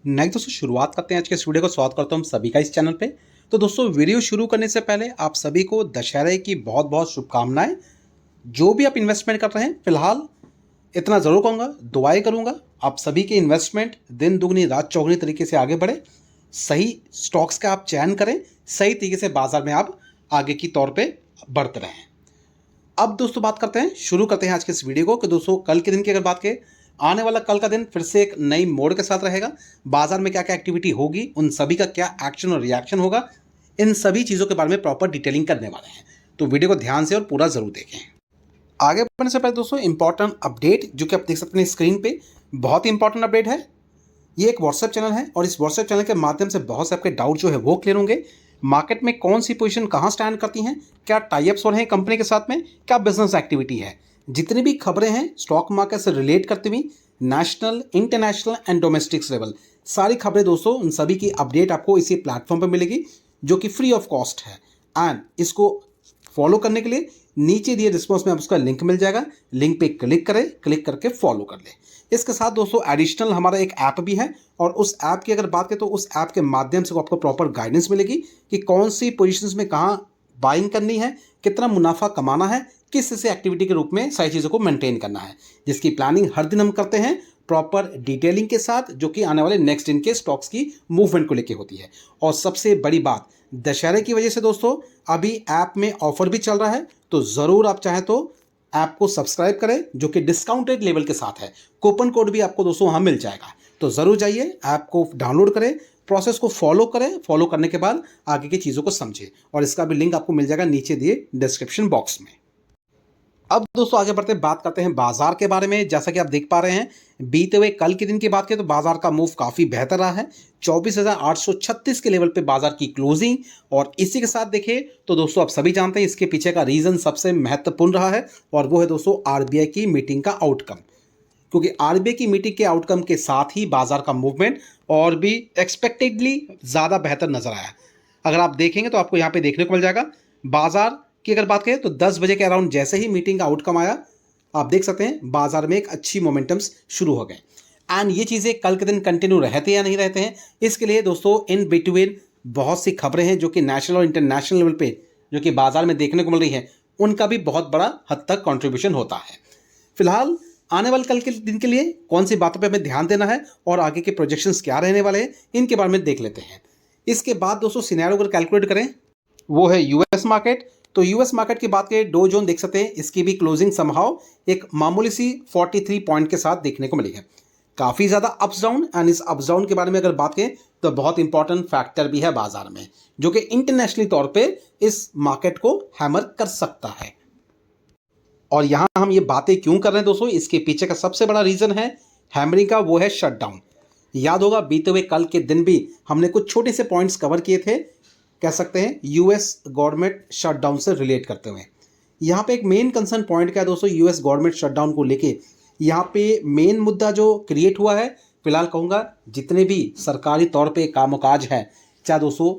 Next दोस्तों शुरुआत करते हैं आज के इस वीडियो को। स्वागत करता हूं हम सभी का इस चैनल पे। तो दोस्तों वीडियो शुरू करने से पहले आप सभी को दशहरे की बहुत बहुत शुभकामनाएं। जो भी आप इन्वेस्टमेंट कर रहे हैं फिलहाल इतना ज़रूर कहूँगा, दुआएं करूँगा आप सभी के इन्वेस्टमेंट दिन दुगनी रात चौगुनी तरीके से आगे बढ़े। सही स्टॉक्स का आप चयन करें, सही तरीके से बाजार में आप आगे की तौर पर बढ़ते रहें। अब दोस्तों बात करते हैं, शुरू करते हैं आज के इस वीडियो को कि दोस्तों कल के दिन की अगर बात करें, आने वाला कल का दिन फिर से एक नई मोड़ के साथ रहेगा। बाजार में क्या क्या एक्टिविटी होगी, उन सभी का क्या एक्शन और रिएक्शन होगा, इन सभी चीज़ों के बारे में प्रॉपर डिटेलिंग करने वाले हैं। तो वीडियो को ध्यान से और पूरा ज़रूर देखें। आगे बढ़ने से पहले दोस्तों इंपॉर्टेंट अपडेट जो कि आप देख सकते हैं स्क्रीन पे, बहुत ही इंपॉर्टेंट अपडेट है। ये एक व्हाट्सएप चैनल है और इस व्हाट्सएप चैनल के माध्यम से बहुत से आपके डाउट जो है वो क्लियर होंगे। मार्केट में कौन सी पोजीशन कहाँ स्टैंड करती हैं, क्या टाइप्स हो रहे हैं कंपनी के साथ में, क्या बिजनेस एक्टिविटी है, जितनी भी खबरें हैं स्टॉक मार्केट से रिलेट करती हुई, national, international and domestic level, सारी खबरें दोस्तों उन सभी की अपडेट आपको इसी प्लेटफॉर्म पर मिलेगी जो कि फ्री ऑफ कॉस्ट है। एंड इसको फॉलो करने के लिए नीचे दिए रिस्पॉन्स में आप उसका लिंक मिल जाएगा, लिंक पे क्लिक करें, क्लिक करके फॉलो कर लें। इसके साथ दोस्तों एडिशनल हमारा एक ऐप भी है और उस ऐप की अगर बात करें तो उस ऐप के माध्यम से आपको प्रॉपर गाइडेंस मिलेगी कि कौन सी पोजीशंस में कहाँ बाइंग करनी है, कितना मुनाफा कमाना है, किस से एक्टिविटी के रूप में सारी चीज़ों को मेंटेन करना है, जिसकी प्लानिंग हर दिन हम करते हैं प्रॉपर डिटेलिंग के साथ, जो कि आने वाले नेक्स्ट दिन के स्टॉक्स की मूवमेंट को लेकर होती है। और सबसे बड़ी बात, दशहरे की वजह से दोस्तों अभी ऐप में ऑफर भी चल रहा है, तो ज़रूर आप चाहें तो ऐप को सब्सक्राइब करें जो कि डिस्काउंटेड लेवल के साथ है। कूपन कोड भी आपको दोस्तों वहाँ मिल जाएगा, तो ज़रूर जाइए ऐप को डाउनलोड करें, प्रोसेस को फॉलो करें, फॉलो करने के बाद आगे की चीज़ों को समझें और इसका भी लिंक आपको मिल जाएगा नीचे दिए डिस्क्रिप्शन बॉक्स में। अब दोस्तों आगे बढ़ते बात करते हैं बाजार के बारे में। जैसा कि आप देख पा रहे हैं, बीते हुए कल के दिन की बात करें तो बाजार का मूव काफ़ी बेहतर रहा है। 24,836 के लेवल पे बाजार की क्लोजिंग। और इसी के साथ देखें तो दोस्तों आप सभी जानते हैं इसके पीछे का रीज़न सबसे महत्वपूर्ण रहा है और वो है दोस्तों आरबीआई की मीटिंग का आउटकम। क्योंकि आरबीआई की मीटिंग के आउटकम के साथ ही बाजार का मूवमेंट और भी एक्सपेक्टेडली ज़्यादा बेहतर नजर आया। अगर आप देखेंगे तो आपको यहाँ पे देखने को मिल जाएगा, बाजार की अगर बात करें तो 10 बजे के अराउंड जैसे ही मीटिंग का आउटकम आया, आप देख सकते हैं बाजार में एक अच्छी मोमेंटम्स शुरू हो गए। एंड ये चीज़ें कल के दिन कंटिन्यू रहते या नहीं रहते हैं, इसके लिए दोस्तों इन बिटवीन बहुत सी खबरें हैं जो कि नेशनल और इंटरनेशनल लेवल पे जो कि बाजार में देखने को मिल रही हैं, उनका भी बहुत बड़ा हद तक कॉन्ट्रीब्यूशन होता है। फिलहाल आने वाले कल के दिन के लिए कौन सी बातों पे हमें ध्यान देना है और आगे के प्रोजेक्शंस क्या रहने वाले हैं, इनके बारे में देख लेते हैं। इसके बाद दोस्तों सिनेरियो अगर कैलकुलेट करें वो है यूएस मार्केट। तो यूएस मार्केट की बात करें, डो जोन देख सकते हैं, इसकी भी क्लोजिंग समहाउ एक मामूली सी 43 पॉइंट के साथ देखने को मिली है। काफ़ी ज़्यादा अप्स डाउन, एंड इस अप्स डाउन के बारे में अगर बात करें तो बहुत इंपॉर्टेंट फैक्टर भी है बाजार में जो कि इंटरनेशनली तौर पे इस मार्केट को हैमर कर सकता है। और यहाँ हम ये बातें क्यों कर रहे हैं दोस्तों, इसके पीछे का सबसे बड़ा रीज़न है हैमरिंग का, वो है शटडाउन। याद होगा बीते हुए कल के दिन भी हमने कुछ छोटे से पॉइंट्स कवर किए थे, कह सकते हैं यूएस गवर्नमेंट शटडाउन से रिलेट करते हुए। यहाँ पे एक मेन कंसर्न पॉइंट क्या है दोस्तों, यूएस गवर्नमेंट शटडाउन को लेके यहाँ पे मेन मुद्दा जो क्रिएट हुआ है, फिलहाल कहूँगा जितने भी सरकारी तौर पे कामकाज है, चाहे दोस्तों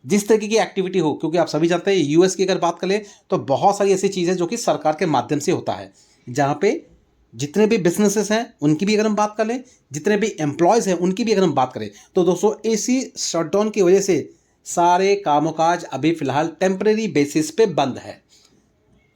जिस तरीके की एक्टिविटी हो, क्योंकि आप सभी जानते हैं यूएस की अगर बात करें तो बहुत सारी ऐसी चीज़ें जो कि सरकार के माध्यम से होता है, जहाँ पे जितने भी बिजनेसेस हैं उनकी भी अगर हम बात कर लें, जितने भी एम्प्लॉयज़ हैं उनकी भी अगर हम बात करें, तो दोस्तों इसी शटडाउन की वजह से सारे कामकाज अभी फिलहाल टेम्परेरी बेसिस पे बंद है।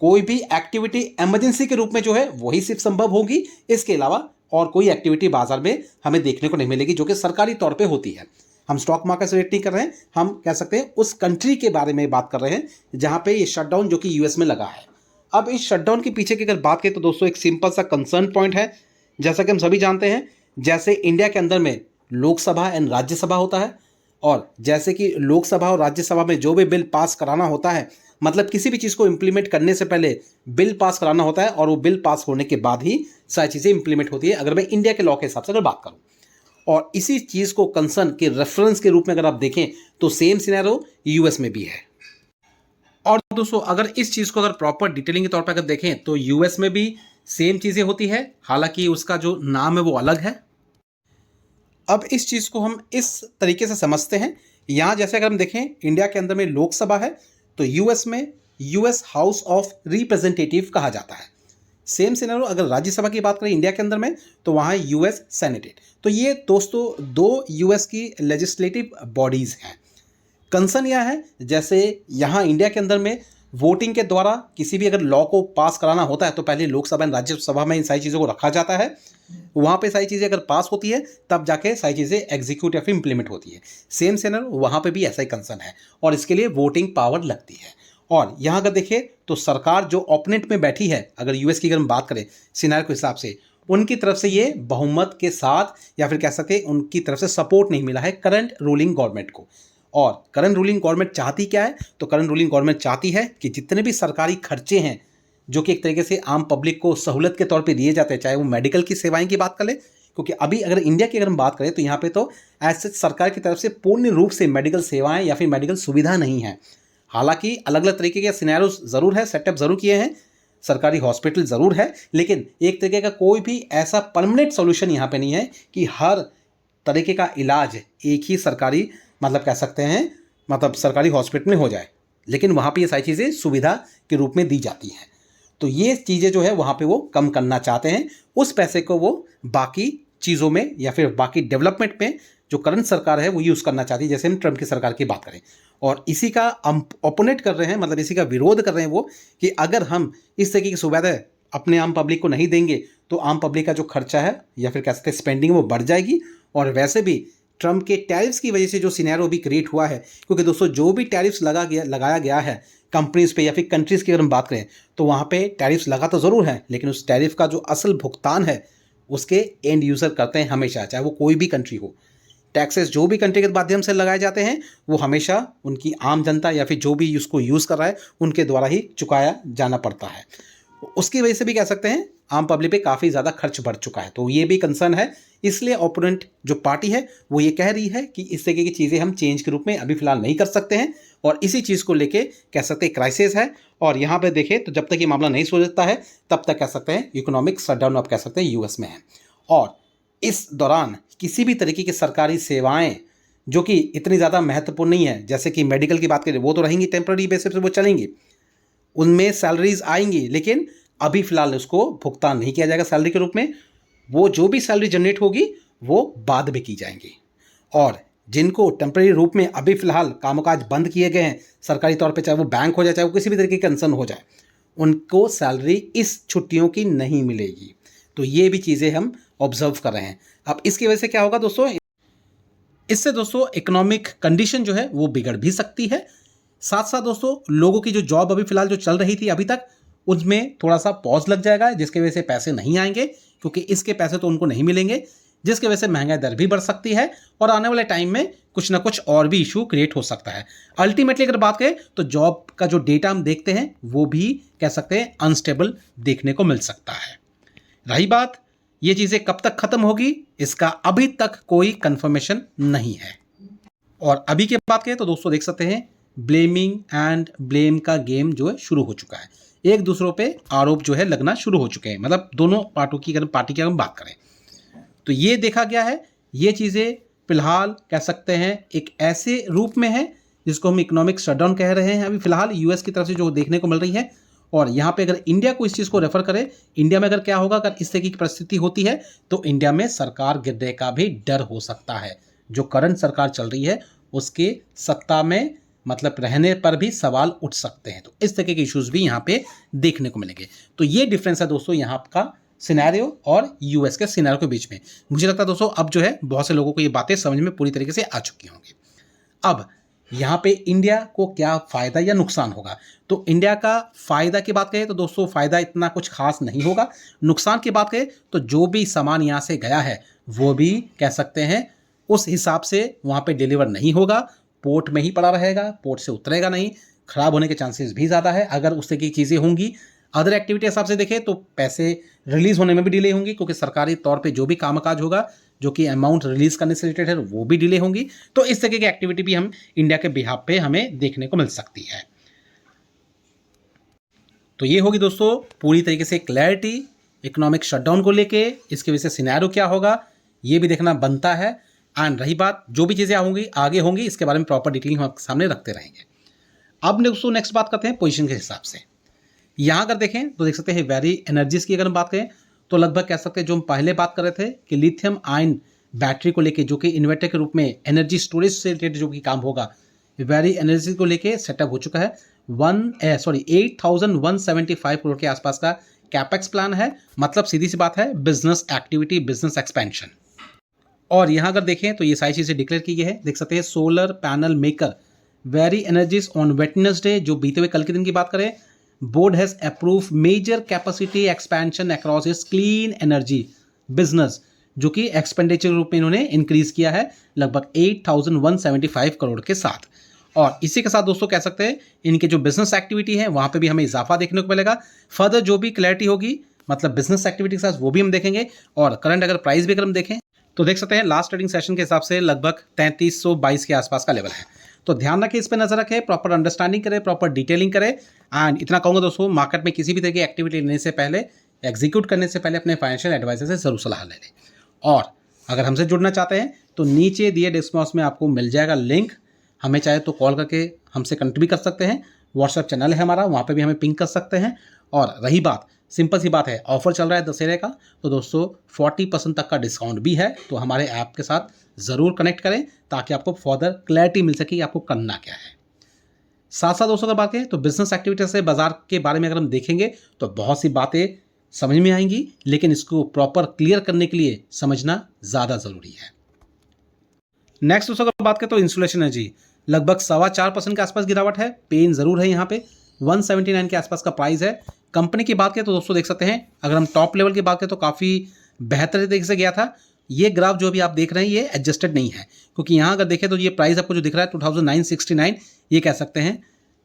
कोई भी एक्टिविटी इमरजेंसी के रूप में जो है वही सिर्फ संभव होगी, इसके अलावा और कोई एक्टिविटी बाजार में हमें देखने को नहीं मिलेगी जो कि सरकारी तौर पे होती है। हम स्टॉक मार्केट से रेट नहीं कर रहे हैं, हम कह सकते हैं उस कंट्री के बारे में बात कर रहे हैं जहां पे ये शटडाउन जो कि यूएस में लगा है। अब इस शटडाउन के पीछे की अगर बात करें तो दोस्तों एक सिंपल सा कंसर्न पॉइंट है। जैसा कि हम सभी जानते हैं, जैसे इंडिया के अंदर में लोकसभा एंड राज्यसभा होता है, और जैसे कि लोकसभा और राज्यसभा में जो भी बिल पास कराना होता है, मतलब किसी भी चीज़ को इम्प्लीमेंट करने से पहले बिल पास कराना होता है और वो बिल पास होने के बाद ही सारी चीज़ें इम्प्लीमेंट होती है, अगर मैं इंडिया के लॉ के हिसाब से अगर बात करूँ। और इसी चीज़ को कंसर्न के रेफरेंस के रूप में अगर आप देखें तो सेम सिनेरियो यूएस में भी है। और दोस्तों अगर इस चीज़ को अगर प्रॉपर डिटेलिंग के तौर पर अगर देखें तो यूएस में भी सेम चीज़ें होती है, हालांकि उसका जो नाम है वो अलग है। अब इस चीज़ को हम इस तरीके से समझते हैं, यहाँ जैसे अगर हम देखें इंडिया के अंदर में लोकसभा है, तो यूएस में यूएस हाउस ऑफ रिप्रेजेंटेटिव कहा जाता है। सेम सिनेरियो अगर राज्यसभा की बात करें इंडिया के अंदर में, तो वहाँ यूएस सेनेट। तो ये दोस्तों दो यूएस की लेजिस्लेटिव बॉडीज़ हैं। कंसर्न यह है जैसे यहाँ इंडिया के अंदर में वोटिंग के द्वारा किसी भी अगर लॉ को पास कराना होता है तो पहले लोकसभा एंड राज्यसभा में इन सारी चीज़ों को रखा जाता है, वहाँ पे सारी चीज़ें अगर पास होती है तब जाके सारी चीज़ें एग्जीक्यूट या फिर इंप्लीमेंट होती है। सेम सिनेरियो वहाँ पे भी ऐसा ही कंसर्न है और इसके लिए वोटिंग पावर लगती है। और यहाँ अगर देखें तो सरकार जो ओपोनेंट में बैठी है, अगर यूएस की अगर हम बात करें सिनेरियो के हिसाब से, उनकी तरफ से ये बहुमत के साथ या फिर कह सकते हैं उनकी तरफ से सपोर्ट नहीं मिला है करंट रूलिंग गवर्नमेंट को। और करंट रूलिंग गवर्नमेंट चाहती क्या है, तो करंट रूलिंग गवर्नमेंट चाहती है कि जितने भी सरकारी खर्चे हैं जो कि एक तरीके से आम पब्लिक को सहूलत के तौर पे दिए जाते हैं, चाहे वो मेडिकल की सेवाएं की बात कर ले, क्योंकि अभी अगर इंडिया की अगर हम बात करें तो यहाँ पे तो ऐसे सरकार की तरफ से पूर्ण रूप से मेडिकल सेवाएं या फिर मेडिकल सुविधा नहीं है। हालांकि अलग अलग तरीके के सिनेरियो ज़रूर है, सेटअप ज़रूर किए हैं, सरकारी हॉस्पिटल ज़रूर है, लेकिन एक तरीके का कोई भी ऐसा परमानेंट सोल्यूशन यहाँ पे नहीं है कि हर तरीके का इलाज एक ही सरकारी मतलब कह सकते हैं मतलब सरकारी हॉस्पिटल में हो जाए, लेकिन वहाँ पे ये सारी चीज़ें सुविधा के रूप में दी जाती हैं। तो ये चीज़ें जो है वहाँ पे वो कम करना चाहते हैं, उस पैसे को वो बाकी चीज़ों में या फिर बाकी डेवलपमेंट में जो करंट सरकार है वो यूज़ करना चाहती है। जैसे हम ट्रम्प की सरकार की बात करें, और इसी का अपोनेट कर रहे हैं, मतलब इसी का विरोध कर रहे हैं वो, कि अगर हम इस तरीके की सुविधाएं अपने आम पब्लिक को नहीं देंगे तो आम पब्लिक का जो खर्चा है या फिर कह सकते हैं स्पेंडिंग वो बढ़ जाएगी। और वैसे भी ट्रम्प के टैरिफ्स की वजह से जो सिनेरियो भी क्रिएट हुआ है, क्योंकि दोस्तों जो भी टैरिफ्स लगाया गया है कंपनीज पे या फिर कंट्रीज़ की अगर हम बात करें तो वहाँ पे टैरिफ्स लगा तो ज़रूर है, लेकिन उस टैरिफ का जो असल भुगतान है उसके एंड यूज़र करते हैं हमेशा, चाहे वो कोई भी कंट्री हो। टैक्सेस जो भी कंट्री के माध्यम से लगाए जाते हैं वो हमेशा उनकी आम जनता या फिर जो भी उसको यूज़ कर रहा है उनके द्वारा ही चुकाया जाना पड़ता है। उसकी वजह से भी कह सकते हैं आम पब्लिक पे काफ़ी ज़्यादा खर्च बढ़ चुका है। तो ये भी कंसर्न है, इसलिए ओपोनेंट जो पार्टी है वो ये कह रही है कि इस तरीके की चीज़ें हम चेंज के रूप में अभी फिलहाल नहीं कर सकते हैं, और इसी चीज़ को लेके कह सकते हैं क्राइसिस है। और यहाँ पे देखें तो जब तक ये मामला नहीं सुलझता है तब तक कह सकते हैं इकोनॉमिक शटडाउन आप कह सकते हैं यूएस में है। और इस दौरान किसी भी तरीके की सरकारी सेवाएं जो कि इतनी ज़्यादा महत्वपूर्ण नहीं है, जैसे कि मेडिकल की बात करें वो तो रहेंगी टेम्पररी बेसिस पे वो चलेंगी, उनमें सैलरीज आएंगी, लेकिन अभी फ़िलहाल उसको भुगतान नहीं किया जाएगा सैलरी के रूप में। वो जो भी सैलरी जनरेट होगी वो बाद में की जाएंगी। और जिनको टेम्पररी रूप में अभी फ़िलहाल कामकाज बंद किए गए हैं सरकारी तौर पे, चाहे वो बैंक हो जाए चाहे वो किसी भी तरीके का कंसर्न हो जाए, उनको सैलरी इस छुट्टियों की नहीं मिलेगी। तो ये भी चीज़ें हम ऑब्जर्व कर रहे हैं। अब इसकी वजह से क्या होगा दोस्तों, इससे दोस्तों इकोनॉमिक कंडीशन जो है वो बिगड़ भी सकती है। साथ साथ दोस्तों लोगों की जो जॉब अभी फ़िलहाल जो चल रही थी अभी तक, उसमें थोड़ा सा पॉज लग जाएगा, जिसकी वजह से पैसे नहीं आएंगे, क्योंकि इसके पैसे तो उनको नहीं मिलेंगे, जिसकी वजह से महंगाई दर भी बढ़ सकती है और आने वाले टाइम में कुछ ना कुछ और भी इशू क्रिएट हो सकता है। अल्टीमेटली अगर बात करें तो जॉब का जो डेटा हम देखते हैं वो भी कह सकते हैं अनस्टेबल देखने को मिल सकता है। रही बात ये चीज़ें कब तक खत्म होगी, इसका अभी तक कोई कंफर्मेशन नहीं है। और अभी की बात करें तो दोस्तों देख सकते हैं ब्लेमिंग एंड ब्लेम का गेम जो है शुरू हो चुका है, एक दूसरों पे आरोप जो है लगना शुरू हो चुके हैं, मतलब दोनों पार्टी की अगर हम बात करें तो ये देखा गया है। ये चीज़ें फिलहाल कह सकते हैं एक ऐसे रूप में है जिसको हम इकोनॉमिक शटडाउन कह रहे हैं अभी फिलहाल यूएस की तरफ से जो देखने को मिल रही है। और यहाँ पे अगर इंडिया को इस चीज़ को रेफर करें, इंडिया में अगर क्या होगा, अगर इस तरीके की परिस्थिति होती है तो इंडिया में सरकार गिरने का भी डर हो सकता है। जो करंट सरकार चल रही है उसके सत्ता में मतलब रहने पर भी सवाल उठ सकते हैं। तो इस तरीके के इश्यूज भी यहाँ पे देखने को मिलेंगे। तो ये डिफरेंस है दोस्तों यहाँ का सिनेरियो और यूएस के सिनेरियो के बीच में। मुझे लगता है दोस्तों अब जो है बहुत से लोगों को ये बातें समझ में पूरी तरीके से आ चुकी होंगी। अब यहाँ पे इंडिया को क्या फ़ायदा या नुकसान होगा, तो इंडिया का फ़ायदा की बात करें तो दोस्तों फ़ायदा इतना कुछ खास नहीं होगा। नुकसान की बात करें तो जो भी सामान यहाँ से गया है वो भी कह सकते हैं उस हिसाब से वहाँ पे डिलीवर नहीं होगा, पोर्ट में ही पड़ा रहेगा, पोर्ट से उतरेगा नहीं, ख़राब होने के चांसेस भी ज़्यादा है अगर उस तरह की चीज़ें होंगी। अदर एक्टिविटी हिसाब से देखें तो पैसे रिलीज़ होने में भी डिले होंगी, क्योंकि सरकारी तौर पे जो भी कामकाज होगा जो कि अमाउंट रिलीज़ करने से रिलेटेड है वो भी डिले होंगी। तो इस तरीके की एक्टिविटी भी हम इंडिया के बिहाफ पे हमें देखने को मिल सकती है। तो ये होगी दोस्तों पूरी तरीके से क्लैरिटी इकोनॉमिक शटडाउन को लेके, इसके वजह से सिनेरियो क्या होगा ये भी देखना बनता है। एंड रही बात जो भी चीज़ें आगे होंगी इसके बारे में प्रॉपर डिटेलिंग हम आपके सामने रखते रहेंगे। अब दोस्तों नेक्स्ट बात करते हैं पोजीशन के हिसाब से। यहाँ अगर देखें तो देख सकते हैं वेरी एनर्जीज की अगर हम बात करें तो लगभग कह सकते हैं जो हम पहले बात कर रहे थे कि लिथियम आयन बैटरी को लेके जो कि इन्वर्टर के रूप में एनर्जी स्टोरेज से रिलेटेड जो भी काम होगा, वेरी एनर्जी को लेके सेटअप हो चुका है। 8,175 करोड़ के आसपास का कैपेक्स प्लान है। मतलब सीधी सी बात है, बिजनेस एक्टिविटी, बिजनेस एक्सपेंशन। और यहाँ अगर देखें तो ये सारी चीज़ें डिक्लेयर की गई है। देख सकते हैं solar panel maker Waaree energies on Wednesday, जो बीते हुए कल के दिन की बात करें, board has approve major capacity expansion across इस क्लीन एनर्जी बिजनेस, जो कि एक्सपेंडिचर रूप में इन्होंने इंक्रीज किया है लगभग 8,175 करोड़ के साथ। और इसी के साथ दोस्तों कह सकते हैं इनके जो बिजनेस एक्टिविटी है वहाँ पे भी हमें इजाफा देखने को मिलेगा। फर्दर जो भी क्लैरिटी होगी मतलब बिजनेस एक्टिविटी के साथ वो भी हम देखेंगे। और करंट अगर प्राइस भी अगर हम देखें तो देख सकते हैं लास्ट ट्रेडिंग सेशन के हिसाब से लगभग 3322 के आसपास का लेवल है। तो ध्यान रखें, इस पर नजर रखें, प्रॉपर अंडरस्टैंडिंग करें, प्रॉपर डिटेलिंग करें। एंड इतना कहूँगा दोस्तों, मार्केट में किसी भी तरह की एक्टिविटी लेने से पहले, एग्जीक्यूट करने से पहले अपने फाइनेंशियल एडवाइजर से जरूर सलाह ले लें। और अगर हमसे जुड़ना चाहते हैं तो नीचे दिए डिस्क्रिप्शन में आपको मिल जाएगा लिंक। हमें चाहे तो कॉल करके हमसे कनेक्ट भी कर सकते हैं। व्हाट्सएप चैनल है हमारा, वहाँ पे भी हमें पिंग कर सकते हैं। और रही बात, सिंपल सी बात है, ऑफर चल रहा है दशहरे का, तो दोस्तों 40% तक का डिस्काउंट भी है। तो हमारे ऐप के साथ ज़रूर कनेक्ट करें ताकि आपको फर्दर क्लैरिटी मिल सके आपको करना क्या है। साथ साथ दोस्तों अगर बात करें तो बिजनेस एक्टिविटी से बाजार के बारे में अगर हम देखेंगे तो बहुत सी बातें समझ में आएंगी, लेकिन इसको प्रॉपर क्लियर करने के लिए समझना ज़्यादा ज़रूरी है। नेक्स्ट दोस्तों अगर बात करें तो इंसुलेशन एनर्जी लगभग 4.25% के आसपास गिरावट है। पेन जरूर है, यहाँ पे 179 के आसपास का प्राइस है। कंपनी की बात करें तो दोस्तों देख सकते हैं, अगर हम टॉप लेवल की बात करें तो काफ़ी बेहतर तरीके से गया था। ये ग्राफ जो अभी आप देख रहे हैं ये एडजस्टेड नहीं है, क्योंकि यहाँ अगर देखें तो ये प्राइस आपको जो दिख रहा है 2969, ये कह सकते हैं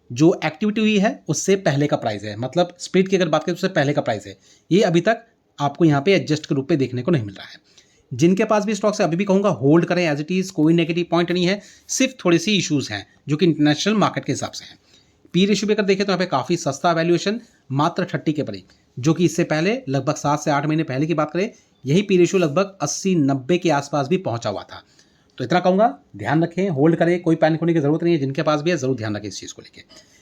जो एक्टिविटी हुई है उससे पहले का प्राइस है। मतलब स्प्लिट की अगर बात करें तो उससे पहले का प्राइस है। ये अभी तक आपको यहाँ पे एडजस्ट के रूप में देखने को नहीं मिल रहा है। जिनके पास भी स्टॉक्स है अभी भी कहूँगा होल्ड करें एज इट इज़, कोई नेगेटिव पॉइंट नहीं है, सिर्फ थोड़ी सी इशूज़ हैं जो कि इंटरनेशनल मार्केट के हिसाब से हैं। पी रेशियो भी अगर देखें तो यहाँ पे काफ़ी सस्ता वैल्यूएशन, मात्र 30 के परे, जो कि इससे पहले लगभग 7 से 8 महीने पहले की बात करें यही पी रेशियो लगभग 80-90 के आसपास भी पहुंचा हुआ था। तो इतना कहूँगा, ध्यान रखें, होल्ड करें, कोई पैनिक होने की जरूरत नहीं है। जिनके पास भी है जरूर ध्यान रखें इस चीज़ को लेकर,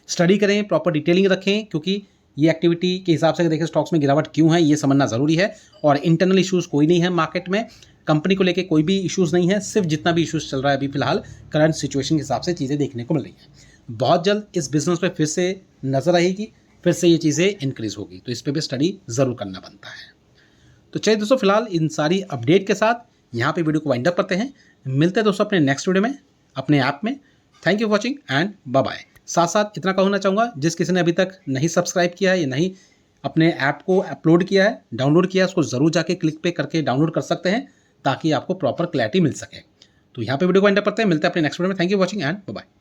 स्टडी करें, प्रॉपर डिटेलिंग रखें, क्योंकि ये एक्टिविटी के हिसाब से देखें स्टॉक्स में गिरावट क्यों है ये समझना जरूरी है। और इंटरनल इशूज़ कोई नहीं है मार्केट में, कंपनी को लेके कोई भी इश्यूज़ नहीं है, सिर्फ जितना भी इश्यूज़ चल रहा है अभी फिलहाल करंट सिचुएशन के हिसाब से चीज़ें देखने को मिल रही हैं। बहुत जल्द इस बिजनेस पे फिर से नज़र आएगी, फिर से ये चीज़ें इंक्रीज़ होगी, तो इस पर भी स्टडी ज़रूर करना बनता है। तो चलिए दोस्तों, फिलहाल इन सारी अपडेट के साथ यहाँ पे वीडियो को वाइंड अप करते हैं। मिलते हैं दोस्तों अपने नेक्स्ट वीडियो में अपने ऐप में। Thank you for watching and bye bye. साथ साथ इतना कहना चाहूँगा, जिस किसी ने अभी तक नहीं सब्सक्राइब किया है या नहीं अपने ऐप को अपलोड किया है, डाउनलोड किया है, उसको ज़रूर जाके क्लिक पे करके डाउनलोड कर सकते हैं ताकि आपको प्रॉपर क्लैरिटी मिल सके। तो यहाँ पे वीडियो को वाइंड अप करते हैं, मिलते हैं अपने नेक्स्ट वीडियो में। Thank you for watching and bye bye.